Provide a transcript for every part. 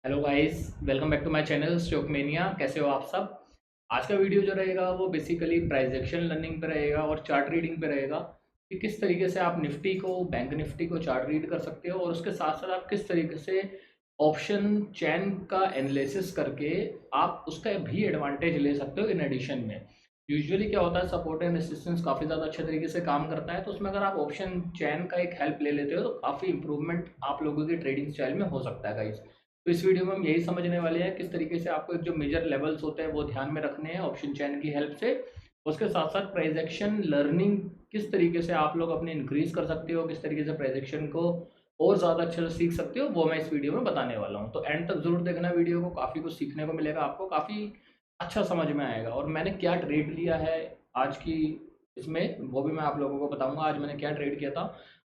Hello guys, welcome back to my channel Stock Mania. कैसे हो आप सब। आज का वीडियो जो रहेगा वो बेसिकली प्राइस एक्शन लर्निंग पे रहेगा और चार्ट रीडिंग पे रहेगा कि किस तरीके से आप निफ्टी को, बैंक निफ्टी को चार्ट रीड कर सकते हो और उसके साथ साथ आप किस तरीके से ऑप्शन चैन का एनालिसिस करके आप उसका भी एडवांटेज ले सकते हो इन एडिशन में। यूजुअली क्या होता है, सपोर्ट एंड रेसिस्टेंस काफ़ी ज़्यादा अच्छे तरीके से काम करता है, तो उसमें अगर आप ऑप्शन चैन का एक हेल्प ले लेते हो तो काफ़ी इंप्रूवमेंट आप लोगों की ट्रेडिंग स्टाइल में हो सकता है गाइस। तो इस वीडियो में हम यही समझने वाले हैं किस तरीके से आपको एक जो मेजर लेवल्स होते हैं वो ध्यान में रखने हैं ऑप्शन चैन की हेल्प से। उसके साथ साथ प्राइस एक्शन लर्निंग किस तरीके से आप लोग अपने इंक्रीज कर सकते हो, किस तरीके से प्राइस एक्शन को और ज़्यादा अच्छे से सीख सकते हो, वो मैं इस वीडियो में बताने वाला हूँ। तो एंड तक जरूर देखना वीडियो को, काफ़ी कुछ सीखने को मिलेगा आपको, काफ़ी अच्छा समझ में आएगा। और मैंने क्या ट्रेड लिया है आज की इसमें वो भी मैं आप लोगों को बताऊंगा, आज मैंने क्या ट्रेड किया था।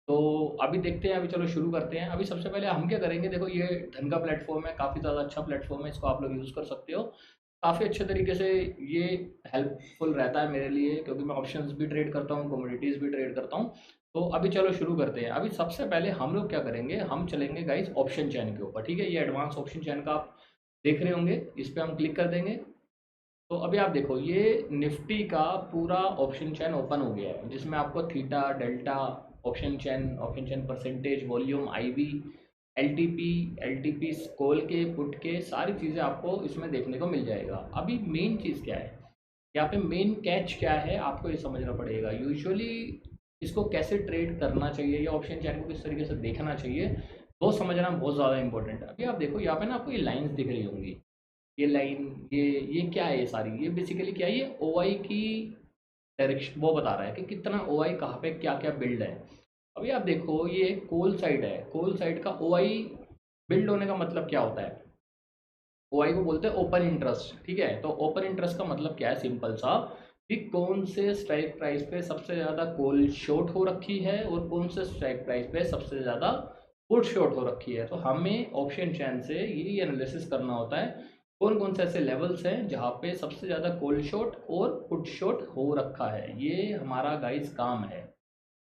तो अभी देखते हैं, अभी चलो शुरू करते हैं। अभी सबसे पहले हम क्या करेंगे, देखो ये धन का प्लेटफॉर्म है, काफ़ी ज़्यादा अच्छा प्लेटफॉर्म है, इसको आप लोग यूज़ कर सकते हो काफ़ी अच्छे तरीके से। ये हेल्पफुल रहता है मेरे लिए क्योंकि मैं ऑप्शंस भी ट्रेड करता हूँ, कमोडिटीज़ भी ट्रेड करता हूँ। तो अभी चलो शुरू करते हैं। अभी सबसे पहले हम लोग क्या करेंगे, हम चलेंगे गाइस ऑप्शन चैन के ऊपर। ठीक है, ये एडवांस ऑप्शन चैन का आप देख रहे होंगे, इस पर हम क्लिक कर देंगे। तो अभी आप देखो ये निफ्टी का पूरा ऑप्शन चैन ओपन हो गया है, जिसमें आपको theta, delta, option chain percentage, volume, IV, LTP, LTP call के, पुट के, सारी चीज़ें आपको इसमें देखने को मिल जाएगा। अभी मेन चीज़ क्या है, यहाँ पे मेन कैच क्या है, आपको ये समझना पड़ेगा। यूजुअली इसको कैसे ट्रेड करना चाहिए या ऑप्शन चैन को किस तरीके से देखना चाहिए, वो समझना बहुत ज़्यादा इंपॉर्टेंट है। अभी आप देखो यहाँ पे ना आपको ये लाइंस दिख रही होंगी, ये लाइन, ये क्या है, ये सारी, ये बेसिकली क्या है, ये ओआई की डायरेक्शन वो बता रहा है कि कितना ओआई कहाँ पे क्या क्या बिल्ड है। अभी आप देखो ये कोल साइड है, कोल साइड का ओआई बिल्ड होने का मतलब क्या होता है, ओआई को बोलते हैं ओपन इंटरेस्ट। ठीक है, तो ओपन इंटरेस्ट का मतलब क्या है, सिंपल सा, कि कौन से स्ट्राइक प्राइस पे सबसे ज़्यादा कॉल शॉर्ट हो रखी है और कौन से स्ट्राइक प्राइस पे सबसे ज़्यादा पुट शॉर्ट हो रखी है। तो हमें ऑप्शन चैन से ये एनालिसिस करना होता है कौन कौन से ऐसे लेवल्स हैं जहाँ पे सबसे ज़्यादा कॉल शॉर्ट और पुट शॉर्ट हो रखा है। ये हमारा गाइस काम है।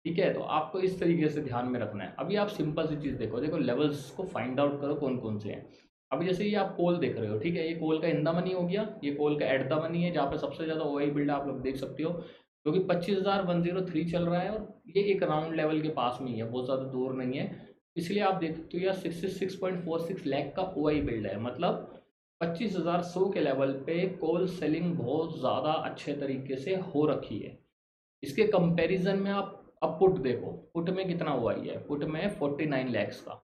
ठीक है, तो आपको इस तरीके से ध्यान में रखना है। अभी आप सिंपल सी चीज़ देखो, देखो लेवल्स को फाइंड आउट करो कौन कौन से हैं। अभी जैसे ये आप कोल देख रहे हो, ठीक है, ये कोल का इन द मनी हो गया, ये कोल का एट द मनी है, जहाँ पे सबसे ज़्यादा ओआई बिल्ड आप लोग देख सकते हो, क्योंकि 25,103 चल रहा है और ये एक राउंड लेवल के पास में ही है, बहुत ज़्यादा दूर नहीं है। इसलिए आप देखते हो यार 66.46 लाख का ओआई बिल्ड है, मतलब 25,100 के लेवल पे कॉल सेलिंग बहुत ज़्यादा अच्छे तरीके से हो रखी है। इसके कंपैरिजन में आप अब पुट देखो, पुट में कितना हुआ ही है, पुट में 49 लैक्स का,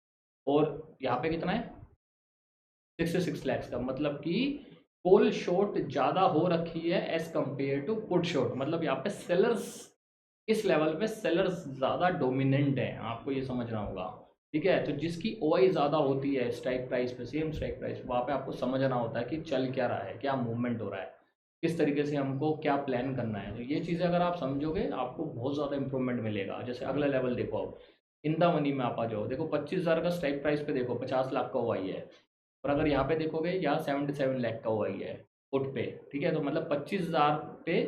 और यहाँ पे कितना है 66 लैक्स का, मतलब कि कॉल शॉर्ट ज़्यादा हो रखी है as compare to put short. मतलब यहाँ पे सेलर्स, इस लेवल पे सेलर्स ज़्यादा डोमिनेंट हैं, आपको ये समझना होगा। ठीक है, तो जिसकी ओआई ज़्यादा होती है स्ट्राइक प्राइस पे, सेम स्ट्राइक प्राइस पे, वहाँ पे आपको समझना होता है कि चल क्या रहा है, क्या मूवमेंट हो रहा है, किस तरीके से हमको क्या प्लान करना है। तो ये चीज़ें अगर आप समझोगे आपको बहुत ज़्यादा इंप्रूवमेंट मिलेगा। जैसे अगला लेवल देखो, आप इन द मनी में आप आ जाओ, देखो 25,000 का स्ट्राइक प्राइस पे, देखो 50 लाख का ओआई है। और अगर यहाँ पे देखोगे, यहाँ 77 लाख का ओआई है पुट पे। ठीक है, तो मतलब 25,000 पे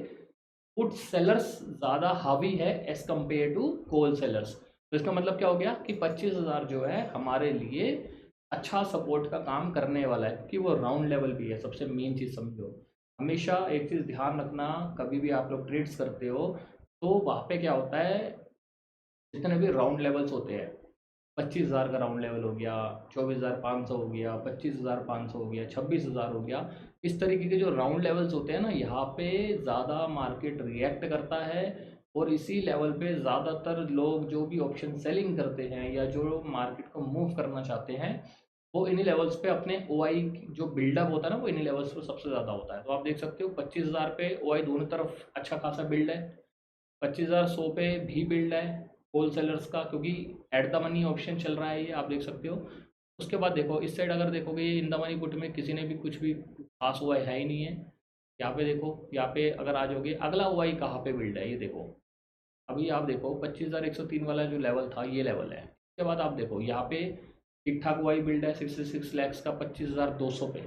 पुट सेलर्स ज़्यादा हावी है as compare to call sellers. तो इसका मतलब क्या हो गया कि 25,000 जो है हमारे लिए अच्छा सपोर्ट का काम करने वाला है, क्योंकि वो राउंड लेवल भी है। सबसे मेन चीज़ समझो, हमेशा एक चीज़ ध्यान रखना, कभी भी आप लोग ट्रेड्स करते हो तो वहाँ पे क्या होता है, जितने भी राउंड लेवल्स होते हैं, 25,000 का राउंड लेवल हो गया, 24,500 हो गया, 25,500 हो गया, 26,000 हो गया, इस तरीके के जो राउंड लेवल्स होते हैं ना, यहाँ पे ज़्यादा मार्केट रिएक्ट करता है। और इसी लेवल पे ज़्यादातर लोग जो भी ऑप्शन सेलिंग करते हैं या जो मार्केट को मूव करना चाहते हैं, वो इन्हीं लेवल्स पे अपने ओआई जो बिल्डअप होता है ना, वो इन्हीं लेवल्स पे सबसे ज़्यादा होता है। तो आप देख सकते हो 25,000 पे ओआई दोनों तरफ अच्छा खासा बिल्ड है, 25,100 पे भी बिल्ड है होल सेलर्स का, क्योंकि एट द मनी ऑप्शन चल रहा है, ये आप देख सकते हो। उसके बाद देखो इस साइड अगर देखोगे, ये इन द मनी पुट में किसी ने भी कुछ भी खास हुआ है ही नहीं है। यहाँ पे देखो, यहाँ पे अगर आ जाओगे, अगला हुआ ही कहाँ पे बिल्ड है ये देखो। अभी आप देखो 25,103 वाला जो लेवल था, ये लेवल है। उसके बाद आप देखो यहाँ पे ठीक ठाक हुआ ही बिल्ड है 66 लैक्स का 25,200 पे।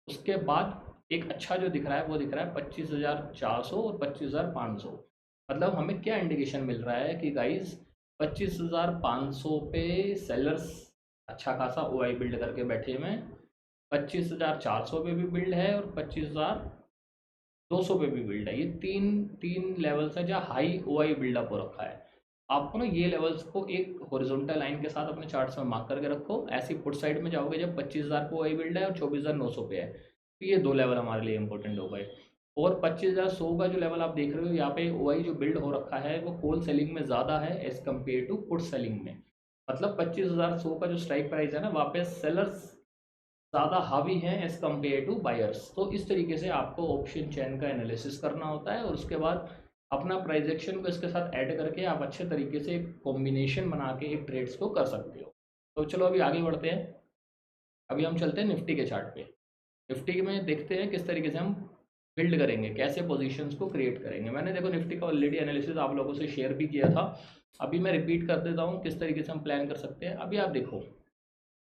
उसके बाद एक अच्छा जो दिख रहा है वो दिख रहा है 25,400 और 25,500। मतलब हमें क्या इंडिकेशन मिल रहा है कि गाइस 25,500 पे सेलर्स अच्छा खासा OI बिल्ड करके बैठे हुए हैं। 25,400 पे भी बिल्ड है और 25,200 पे भी बिल्ड है। ये तीन तीन लेवल्स हैं जहाँ हाई OI बिल्डअप हो रखा है। आपको ना ये लेवल्स को एक हॉरिजॉन्टल लाइन के साथ अपने चार्ट्स में मार्क करके रखो। ऐसी पुट साइड में जाओगे जब 25,000 पे OI बिल्ड है और 24,900 पे है, तो ये दो लेवल हमारे लिए इंपॉर्टेंट हो गए। और 25,100 का जो लेवल आप देख रहे हो यहाँ पे OI जो बिल्ड हो रखा है वो कॉल सेलिंग में ज़्यादा है as compare to put selling में। मतलब 25,100 का जो स्ट्राइक प्राइस है ना, वहाँ पे सेलर्स ज़्यादा हावी हैं एज़ कम्पेयर टू बायर्स। तो इस तरीके से आपको ऑप्शन चैन का एनालिसिस करना होता है और उसके बाद अपना प्राइजेक्शन को इसके साथ ऐड करके आप अच्छे तरीके से एक कॉम्बिनेशन बना के एक ट्रेड्स को कर सकते हो। तो चलो अभी आगे बढ़ते हैं। अभी हम चलते हैं निफ्टी के चार्ट पे। निफ्टी में देखते हैं किस तरीके से हम बिल्ड करेंगे, कैसे पोजीशंस को क्रिएट करेंगे। मैंने देखो निफ्टी का ऑलरेडी एनालिसिस आप लोगों से शेयर भी किया था। अभी मैं रिपीट कर देता हूँ किस तरीके से हम प्लान कर सकते हैं। अभी आप देखो,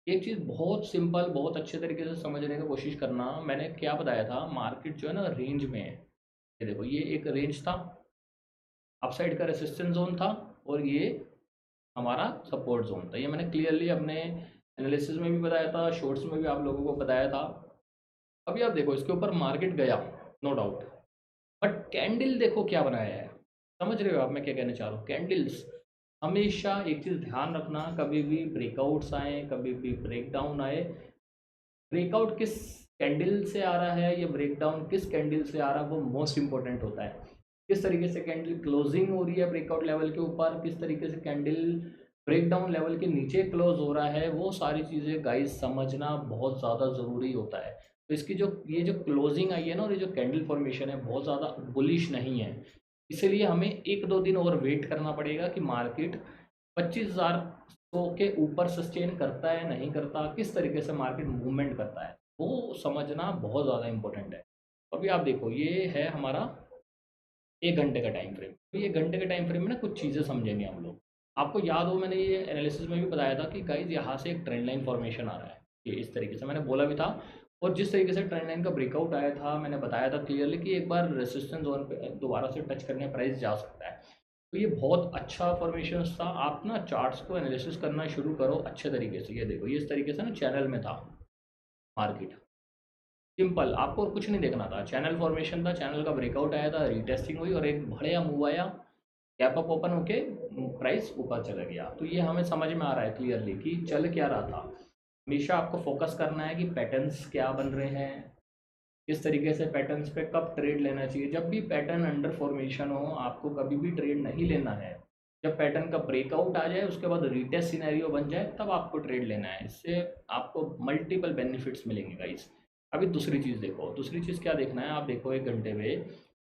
एक चीज़ बहुत सिंपल, बहुत अच्छे तरीके से समझने की कोशिश करना। मैंने क्या बताया था, मार्केट जो है ना रेंज में है। ये देखो, ये एक रेंज था, अपसाइड का रेसिस्टेंस जोन था, और ये हमारा सपोर्ट जोन था। ये मैंने क्लियरली अपने एनालिसिस में भी बताया था, शॉर्ट्स में भी आप लोगों को बताया था। अभी आप देखो इसके ऊपर मार्केट गया, नो डाउट, बट कैंडल देखो क्या बनाया है। समझ रहे हो आप मैं क्या कहना चाह रहा हूँ? कैंडल्स हमेशा एक चीज़ ध्यान रखना, कभी भी ब्रेकआउट्स आए, कभी भी ब्रेकडाउन आए, ब्रेकआउट किस कैंडल से आ रहा है या ब्रेकडाउन किस कैंडल से आ रहा है वो मोस्ट इंपॉर्टेंट होता है। किस तरीके से कैंडल क्लोजिंग हो रही है ब्रेकआउट लेवल के ऊपर, किस तरीके से कैंडल ब्रेकडाउन लेवल के नीचे क्लोज हो रहा है, वो सारी चीज़ें गाइस समझना बहुत ज़्यादा ज़रूरी होता है। तो इसकी जो ये जो क्लोजिंग आई है ना, और ये जो कैंडल फॉर्मेशन है बहुत ज़्यादा बुलिश नहीं है। इसीलिए हमें एक दो दिन और वेट करना पड़ेगा कि मार्केट 25,100 के ऊपर सस्टेन करता है नहीं करता, किस तरीके से मार्केट मूवमेंट करता है, वो समझना बहुत ज़्यादा इंपॉर्टेंट है। अभी आप देखो ये है हमारा 1 घंटे का टाइम फ्रेम। तो ये घंटे के टाइम फ्रेम में ना कुछ चीज़ें समझेंगे हम लोग। आपको याद हो मैंने ये एनालिसिस में भी बताया था कि गाइज यहाँ से एक ट्रेंड लाइन फॉर्मेशन आ रहा है, ये इस तरीके से मैंने बोला भी था। और जिस तरीके से ट्रेंड लाइन का ब्रेकआउट आया था, मैंने बताया था क्लियरली कि एक बार रेसिस्टेंस जोन पे दोबारा से टच करने प्राइस जा सकता है। तो ये बहुत अच्छा फॉर्मेशन था। आप ना चार्ट्स को एनालिसिस करना शुरू करो अच्छे तरीके से। ये देखो ये इस तरीके से ना चैनल में था मार्केट, सिंपल, आपको और कुछ नहीं देखना था। चैनल फॉर्मेशन था, चैनल का ब्रेकआउट आया था, रीटेस्टिंग हुई और एक बढ़िया मूव आया, गैप अप ओपन होके प्राइस ऊपर चला गया। तो ये हमें समझ में आ रहा है क्लियरली कि चल क्या रहा था। हमेशा आपको फोकस करना है कि पैटर्न्स क्या बन रहे हैं, किस तरीके से पैटर्न्स पे कब ट्रेड लेना चाहिए। जब भी पैटर्न अंडर फॉर्मेशन हो आपको कभी भी ट्रेड नहीं लेना है। जब पैटर्न का ब्रेकआउट आ जाए, उसके बाद रीटेस्ट सिनेरियो बन जाए, तब आपको ट्रेड लेना है। इससे आपको मल्टीपल बेनिफिट्स मिलेंगे गाइस। अभी दूसरी चीज़ देखो, दूसरी चीज़ क्या देखना है, आप देखो 1 घंटे में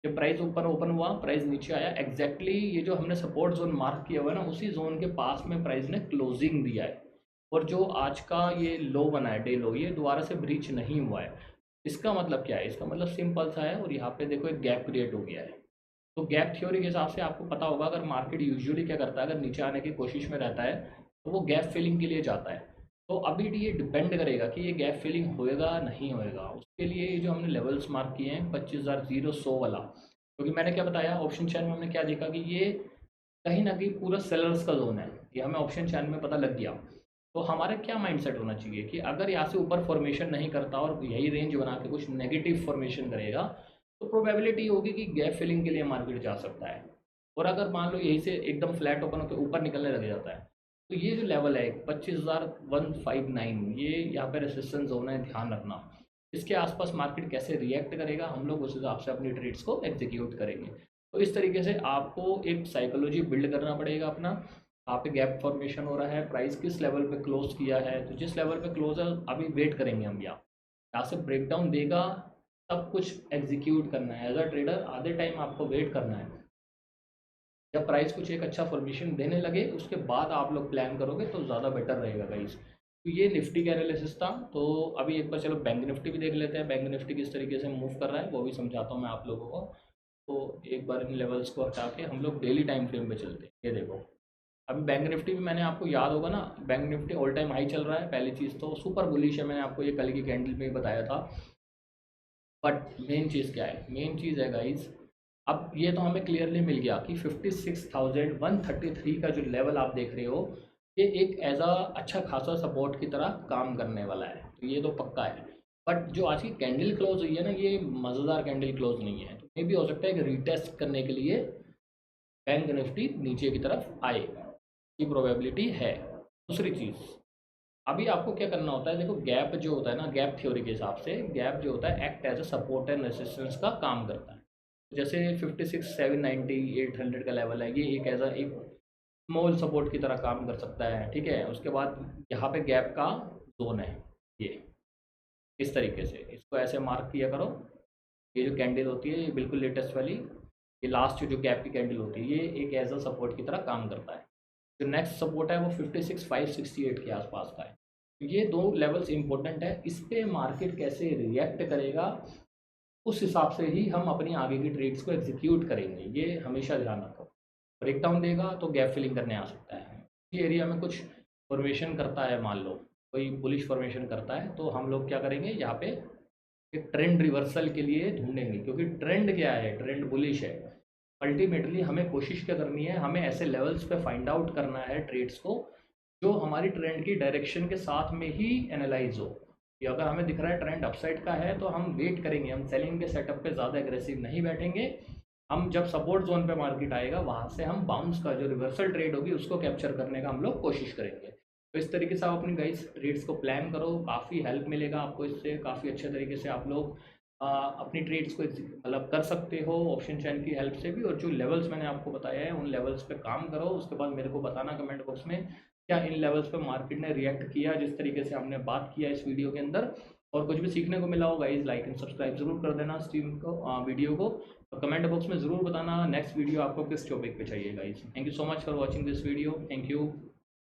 जब प्राइस ऊपर ओपन हुआ, प्राइस नीचे आया, एग्जैक्टली ये जो हमने सपोर्ट जोन मार्क किया हुआ है ना, उसी जोन के पास में प्राइस ने क्लोजिंग दिया है। और जो आज का ये लो बना है, डे लो, ये दोबारा से ब्रीच नहीं हुआ है। इसका मतलब क्या है? इसका मतलब सिंपल सा है, और यहाँ पे देखो एक गैप क्रिएट हो गया है। तो गैप थ्योरी के हिसाब से आपको पता होगा, अगर मार्केट यूजुअली क्या करता है, अगर नीचे आने की कोशिश में रहता है तो वो गैप फिलिंग के लिए जाता है। तो अभी ये डिपेंड करेगा कि ये गैप फिलिंग होएगा नहीं होएगा। उसके लिए ये जो हमने लेवल्स मार्क किए हैं 25,000 वाला, क्योंकि मैंने क्या बताया, ऑप्शन चैन में हमने क्या देखा कि ये कहीं ना कहीं पूरा सेलर्स का जोन है, ये हमें ऑप्शन चैन में पता लग गया। तो हमारा क्या माइंडसेट होना चाहिए कि अगर यहाँ से ऊपर फॉर्मेशन नहीं करता और यही रेंज बना के कुछ नेगेटिव फॉर्मेशन करेगा, तो प्रोबेबिलिटी होगी कि गैप फिलिंग के लिए मार्केट जा सकता है। और अगर मान लो यहीं से एकदम फ्लैट ओपन होकर ऊपर निकलने लग जाता है, तो ये जो लेवल है 25,159, ये यहाँ पे रेसिस्टेंस जोन है, ध्यान रखना। इसके आसपास मार्केट कैसे रिएक्ट करेगा, हम लोग उस हिसाब से अपनी ट्रेड्स को एग्जीक्यूट करेंगे। तो इस तरीके से आपको एक साइकोलॉजी बिल्ड करना पड़ेगा अपना। यहाँ पे गैप फॉर्मेशन हो रहा है, प्राइस किस लेवल पे क्लोज किया है, तो जिस लेवल पे क्लोज है अभी वेट करेंगे हम। यहाँ से ब्रेकडाउन देगा, सब कुछ एग्जीक्यूट करना है। एज अ ट्रेडर आधे टाइम आपको वेट करना है, जब प्राइस कुछ एक अच्छा फॉर्मेशन देने लगे उसके बाद आप लोग प्लान करोगे तो ज़्यादा बेटर रहेगा गाइस। तो ये निफ्टी का एनालिसिस था। तो अभी एक बार चलो बैंक निफ्टी भी देख लेते हैं, बैंक निफ्टी किस तरीके से मूव कर रहा है वो भी समझाता हूँ मैं आप लोगों को। तो एक बार इन लेवल्स को हटा के हम लोग डेली टाइम फ्रेम पे चलते हैं। ये देखो अभी बैंक निफ्टी भी, मैंने आपको याद होगा ना, bank Nifty all time high चल रहा है। पहली चीज़ तो सुपर बुलिश है, मैंने आपको ये कल की कैंडल में ही बताया था। बट मेन चीज़ क्या है? मेन चीज़ है गाइज, अब ये तो हमें क्लियरली मिल गया कि 56,133 का जो लेवल आप देख रहे हो, ये एक एज अ अच्छा खासा सपोर्ट की तरह काम करने वाला है, तो ये तो पक्का है। बट जो आज की कैंडल क्लोज हुई है ना, ये मज़ेदार कैंडल क्लोज नहीं है, तो ये भी हो सकता है कि रीटेस्ट करने के लिए बैंक निफ्टी नीचे की तरफ आए की प्रोबेबिलिटी है। दूसरी चीज़, अभी आपको क्या करना होता है, देखो गैप जो होता है ना, गैप थ्योरी के हिसाब से गैप जो होता है act as a support and resistance का काम करता है। जैसे 56 790 800 का लेवल है, ये एक एज अ एक स्मॉल सपोर्ट की तरह काम कर सकता है, ठीक है। उसके बाद यहाँ पे गैप का जोन है, ये इस तरीके से इसको ऐसे मार्क किया करो। ये जो कैंडल होती है, ये बिल्कुल लेटेस्ट वाली, ये लास्ट जो गैप की कैंडल होती है, ये एक एज अ सपोर्ट की तरह काम करता है। जो नेक्स्ट सपोर्ट है वो 56 568 के आसपास का है। ये दो लेवल्स इंपॉर्टेंट है, इस पे मार्केट कैसे रिएक्ट करेगा उस हिसाब से ही हम अपनी आगे की ट्रेड्स को एग्जीक्यूट करेंगे, ये हमेशा ध्यान रखो। ब्रेकडाउन देगा तो गैप फिलिंग करने आ सकता है। ये एरिया में कुछ फॉर्मेशन करता है, मान लो कोई बुलिश फॉर्मेशन करता है, तो हम लोग क्या करेंगे, यहाँ पे एक ट्रेंड रिवर्सल के लिए ढूंढेंगे, क्योंकि ट्रेंड क्या है, ट्रेंड बुलिश है। अल्टीमेटली हमें कोशिश क्या करनी है, हमें ऐसे लेवल्स पे फाइंड आउट करना है ट्रेड्स को जो हमारी ट्रेंड की डायरेक्शन के साथ में ही एनालाइज हो। कि अगर हमें दिख रहा है ट्रेंड अपसाइड का है, तो हम वेट करेंगे, हम सेलिंग के सेटअप पे ज़्यादा एग्रेसिव नहीं बैठेंगे। हम जब सपोर्ट जोन पे मार्केट आएगा, वहाँ से हम बाउंस का जो रिवर्सल ट्रेड होगी उसको कैप्चर करने का हम लोग कोशिश करेंगे। तो इस तरीके से आप अपनी गाइस ट्रेड्स को प्लान करो, काफ़ी हेल्प मिलेगा आपको इससे, काफ़ी अच्छे तरीके से आप लोग अपनी ट्रेड्स को मतलब कर सकते हो ऑप्शन चैन की हेल्प से भी। और जो लेवल्स मैंने आपको बताया है, उन लेवल्स पे काम करो, उसके बाद मेरे को बताना कमेंट बॉक्स में क्या इन लेवल्स पे मार्केट ने रिएक्ट किया जिस तरीके से हमने बात किया इस वीडियो के अंदर। और कुछ भी सीखने को मिला हो गाइज, लाइक एंड सब्सक्राइब जरूर कर देना स्ट्रीम को, वीडियो को। और कमेंट बॉक्स में ज़रूर बताना नेक्स्ट वीडियो आपको किस टॉपिक पे चाहिए guys. Thank you so much for watching this video, thank you.